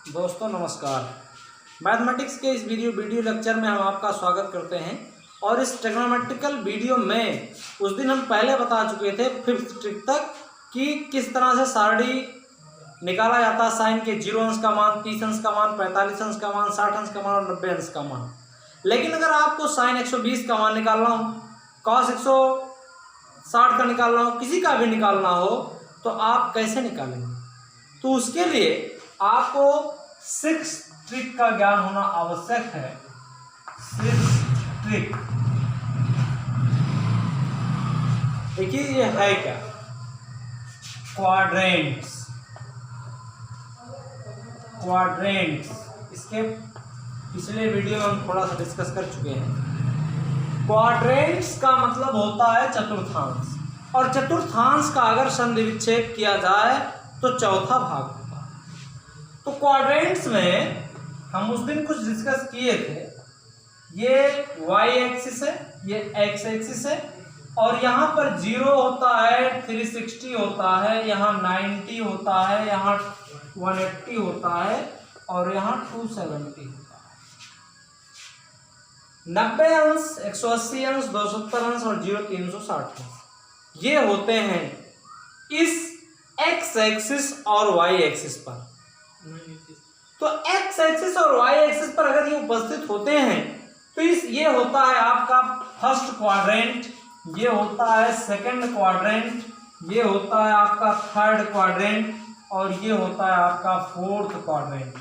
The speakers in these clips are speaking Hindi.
दोस्तों नमस्कार। मैथमेटिक्स के इस वीडियो लेक्चर में हम आपका स्वागत करते हैं। और इस ट्रिग्नोमेट्रिकल वीडियो में उस दिन हम पहले बता चुके थे 5th ट्रिक तक कि किस तरह से सारणी निकाला जाता है। साइन के 0 अंश का मान, 30 अंश का मान, 45 अंश का मान, 60 अंश का मान और 90 अंश का मान। लेकिन अगर आपको साइन 120 का मान निकालना हो, कॉस 160 का निकालना हो, किसी का भी निकालना हो तो आप कैसे निकालेंगे? तो उसके लिए आपको 6 ट्रिक का ज्ञान होना आवश्यक है। 6 ट्रिक देखिए ये है क्या? क्वाड्रेंट्स। इसके पिछले वीडियो में हम थोड़ा सा डिस्कस कर चुके हैं। क्वाड्रेंट्स का मतलब होता है चतुर्थांश, और चतुर्थांश का अगर संधि विच्छेद किया जाए तो चौथा भाग होता है। तो क्वाड्रेंट्स में हम उस दिन कुछ डिस्कस किए थे। ये y एक्सिस है, ये x एक्सिस है, और यहाँ पर 0 होता है, 360 होता है, यहाँ 90 होता है, यहाँ 180 होता है और यहाँ 270 होता है। 90 अंश, 180 अंश, 270 अंश और 0 360 अंश ये होते हैं इस x एक्सिस और y एक्सिस पर। तो x एक्सिस और y एक्सिस पर अगर ये उपस्थित होते हैं तो ये होता है आपका फर्स्ट क्वाड्रेंट, ये होता है सेकंड क्वाड्रेंट, ये होता है आपका थर्ड क्वाड्रेंट और ये होता है आपका फोर्थ क्वाड्रेंट।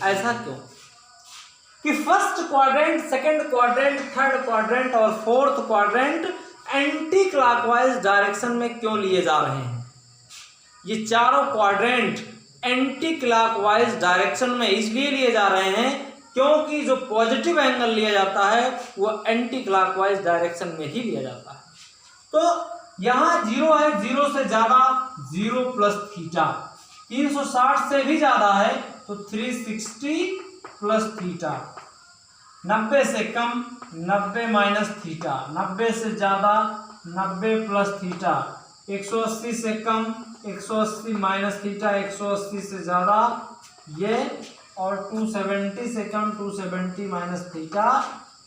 ऐसा क्यों कि first quadrant, second quadrant, third quadrant और fourth quadrant anti clockwise direction में क्यों लिए जा रहे हैं? ये चारों क्वाड्रेंट एंटी क्लॉकवाइज डायरेक्शन में इसलिए लिए जा रहे हैं क्योंकि जो पॉजिटिव एंगल लिया जाता है वो एंटी क्लॉकवाइज डायरेक्शन में ही लिया जाता है। तो यहाँ 0 है, 0 से ज्यादा 0 प्लस थीटा, 360 से भी ज्यादा है तो 360 प्लस थीटा, 90 से कम 90 माइनस थीटा, 90 से ज्यादा 90 प्लस थीटा, 180 से कम 180 माइनस थीटा, 180 से ज्यादा ये, और 270 से कम 270 माइनस थीटा,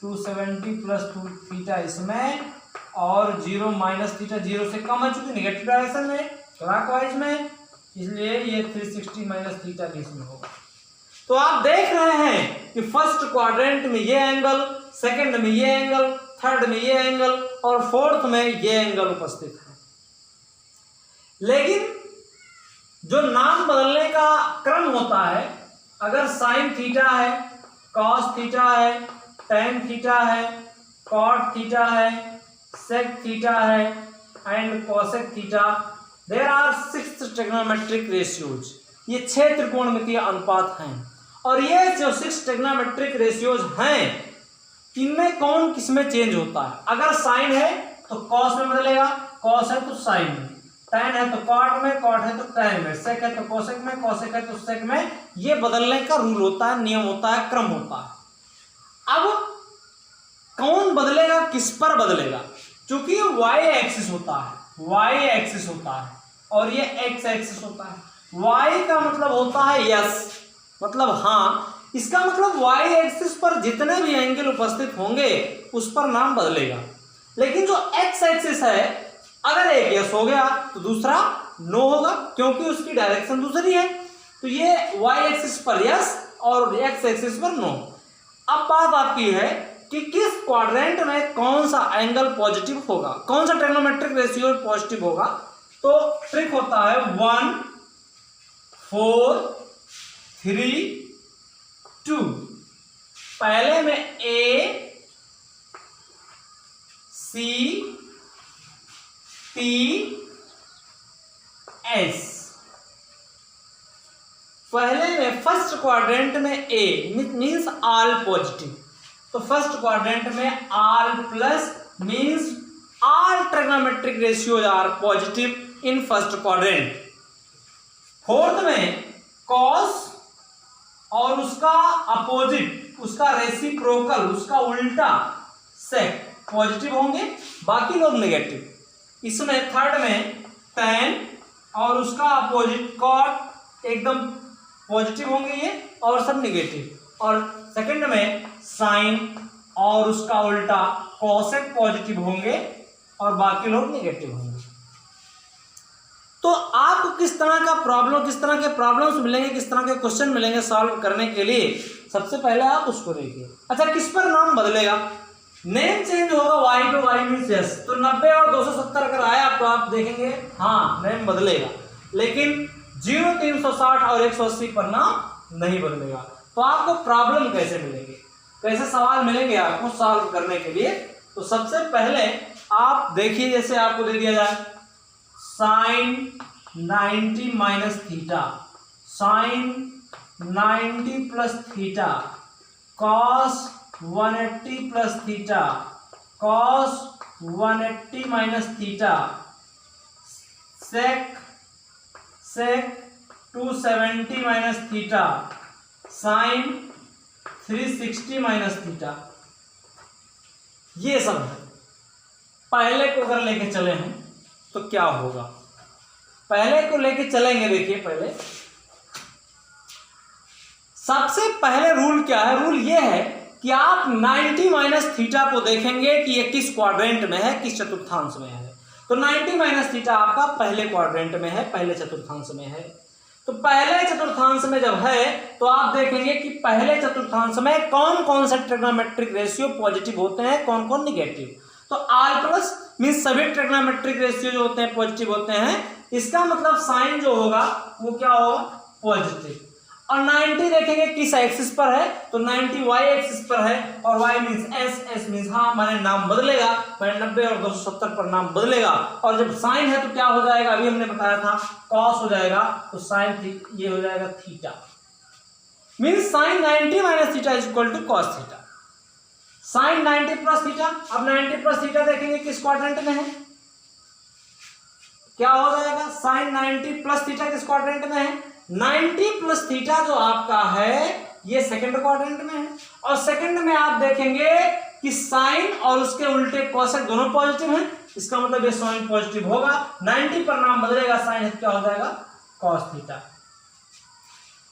270 प्लस थीटा इसमें, और 0 माइनस थीटा 0 से कम है चूंकि निगेटिव डायरेक्शन में क्लॉकवाइज में, इसलिए ये 360 माइनस थीटा भी इसमें होगा। तो आप देख रहे हैं कि फर्स्ट क्वाड्रेंट में ये एंगल, सेकंड में ये एंगल, थर्ड में ये एंगल और फोर्थ में ये एंगल उपस्थित है। लेकिन जो नाम बदलने का क्रम होता है, अगर साइन थीटा है, कॉस थीटा है, टेन थीटा है, कॉट थीटा है, सेक थीटा है and cosec theta, there are 6 trigonometric ratios. ये 6 त्रिकोणमितीय अनुपात हैं, और ये जो 6 ट्रिग्नोमेट्रिक रेशियोज हैं इनमें कौन किसमें चेंज होता है? अगर साइन है तो कॉस में बदलेगा, कॉस है तो साइन में, टैन है तो कॉट में, कॉट है तो टैन में, सेक है तो कोसेक में, कोसेक है तो सेक में। ये बदलने का रूल होता है, नियम होता है, क्रम होता है। अब कौन बदलेगा, किस पर बदलेगा? क्योंकि ये y एक्सिस होता है, y एक्सिस होता है और ये x एक्सिस होता है। y का मतलब होता है यस, मतलब हाँ। इसका मतलब y एक्सिस पर जितने भी एंगल उपस्थित होंगे उस पर नाम बदलेगा। लेकिन जो x एक्सिस है, अगर एक यस हो गया तो दूसरा नो होगा क्योंकि उसकी डायरेक्शन दूसरी है। तो ये y एक्सिस पर यस और x एक्सिस पर नो। अब बात आपकी है कि किस क्वाड्रेंट में कौन सा एंगल पॉजिटिव होगा, कौन सा ट्रिग्नोमेट्रिक रेशियो पॉजिटिव होगा। तो ट्रिक होता है 1 4 3 2। पहले में A C P S। पहले में फर्स्ट क्वाड्रेंट में A मीन्स ऑल पॉजिटिव, तो फर्स्ट क्वाड्रेंट में all plus means all trigonometric ratios are positive in first quadrant. Fourth में कॉस और उसका अपोजिट, उसका रेसिप्रोकल, उसका उल्टा सेक पॉजिटिव होंगे, बाकी लोग नेगेटिव। इसमें थर्ड में टैन और उसका अपोजिट कॉट एकदम पॉजिटिव होंगे ये और सब निगेटिव। और सेकंड में साइन और उसका उल्टा कोसेक पॉजिटिव होंगे और बाकी लोग निगेटिव होंगे। तो आपको किस तरह के प्रॉब्लम्स मिलेंगे, किस तरह के क्वेश्चन मिलेंगे सॉल्व करने के लिए, सबसे पहले आप उसको देखिए। अच्छा, किस पर नाम बदलेगा? नेम चेंज होगा y पे, y मीन्स यस। तो 90 और 270 अगर आया तो आप देखेंगे हाँ नेम बदलेगा, लेकिन 0, 360 और 180 पर नाम नहीं बदलेगा। तो आपको प्रॉब्लम कैसे मिलेंगे, कैसे सवाल मिलेंगे आपको सॉल्व करने के लिए? तो सबसे पहले आप देखिए, जैसे आपको दे दिया जाए sine 90 minus theta, sine 90 plus theta, cos 180 plus theta, cos 180 minus theta, sec 270 minus theta, sine 360 minus theta. ये सब है। पहले को अगर लेके चले हैं तो क्या होगा? पहले को लेके चलेंगे, देखिए पहले सबसे पहले रूल क्या है? रूल ये है कि आप 90 माइनस थीटा को देखेंगे कि ये किस क्वाड्रेंट में है, किस चतुर्थांश में है। तो 90 माइनस थीटा आपका पहले क्वाड्रेंट में है, पहले चतुर्थांश में है। तो पहले चतुर्थांश में जब है तो आप देखेंगे कि पहले चतुर्थांश में कौन कौन से ट्रिग्नोमेट्रिक रेशियो पॉजिटिव होते हैं, कौन कौन निगेटिव। तो आर प्लस मीन्स सभी ट्रिग्नोमेट्रिक रेशियो जो होते हैं पॉजिटिव होते हैं। इसका मतलब साइन जो होगा वो क्या होगा? पॉजिटिव। और 90 देखेंगे किस एक्सिस पर है, तो 90 y एक्सिस पर है और y means S, S means हाँ मैंने नाम बदलेगा, मैंने 90 और 270 पर नाम बदलेगा। और जब साइन है तो क्या हो जाएगा? अभी हमने बताया था कॉस हो जाएगा, तो साइन ये हो जाएगा theta, means sine 90 minus theta is equal to cos theta. Sine 90 plus theta, अब 90 प्लस थीटा देखेंगे किस क्वाड्रेंट में है, क्या हो जाएगा? साइन 90 प्लस थीटा किस क्वाड्रेंट में है? 90 प्लस थीटा जो आपका है ये सेकंड क्वाड्रेंट में है। और सेकंड में आप देखेंगे कि साइन और उसके उल्टे कोसेक दोनों पॉजिटिव हैं, इसका मतलब ये साइन पॉजिटिव होगा। 90 पर नाम बदलेगा, साइन क्या हो जाएगा? Cos theta.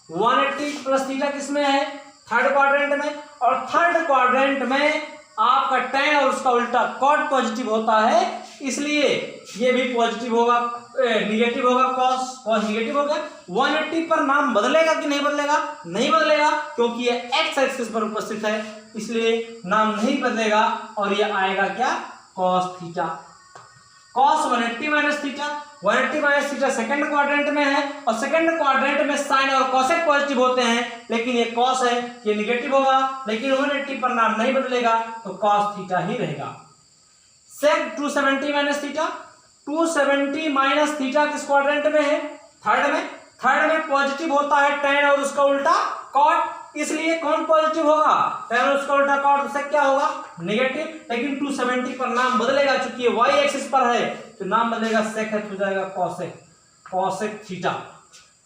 180 प्लस थीटा किसमें है? थर्ड क्वाड्रेंट में। और थर्ड क्वाड्रेंट में आपका tan और उसका उल्टा कॉट पॉजिटिव होता है, इसलिए ये भी पॉजिटिव होगा, निगेटिव होगा, कॉस निगेटिव होगा। 180 पर नाम बदलेगा कि नहीं बदलेगा? नहीं बदलेगा, क्योंकि ये एक्स एक्सिस पर उपस्थित है, इसलिए नाम नहीं बदलेगा और ये आएगा क्या? Cos theta. Cos 180 minus theta, 180 minus theta second quadrant में है और सेकंड क्वाड्रेंट में साइन और कोसेक पॉजिटिव होते हैं, लेकिन ये कॉस है, ये निगेटिव होगा, लेकिन 180 पर नाम नहीं बदलेगा तो कॉस थीटा ही रहेगा। सेक 270 माइनस थीटा, 270 माइनस थीटा किस क्वाड्रेंट में है? थर्ड में। थर्ड में पॉजिटिव होता है tan और उसका उल्टा कॉट, इसलिए कौन पॉजिटिव होगा? tan और उसका उल्टा कॉट, उससे क्या होगा? निगेटिव। लेकिन 270 पर नाम बदलेगा, चूंकि ये y एक्सिस पर है तो नाम बदलेगा, सेक हो जाएगा cosec, cosec theta.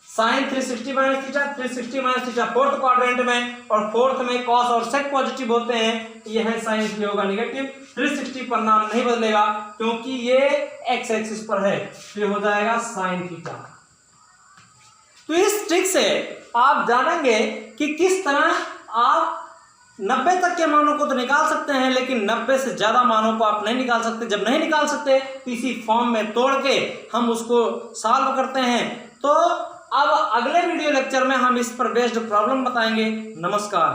Sine 360 minus theta, 360 minus theta fourth quadrant में, और फोर्थ में कॉस और सेक पॉजिटिव होते हैं, ये है साइन इसलिए होगा निगेटिव। 360 पर नाम नहीं बदलेगा क्योंकि ये एक्स एक्सिस पर है, तो ये हो जाएगा साइन थीटा। तो इस ट्रिक से आप जानेंगे कि किस तरह आप 90 तक के मानों को तो निकाल सकते हैं, लेकिन 90 से ज्यादा मानों को आप नहीं निकाल सकते। जब नहीं निकाल सकते तो इसी फॉर्म में तोड़ के हम उसको सॉल्व करते हैं। तो अब अगले वीडियो लेक्चर में हम इस पर बेस्ड प्रॉब्लम बताएंगे। नमस्कार।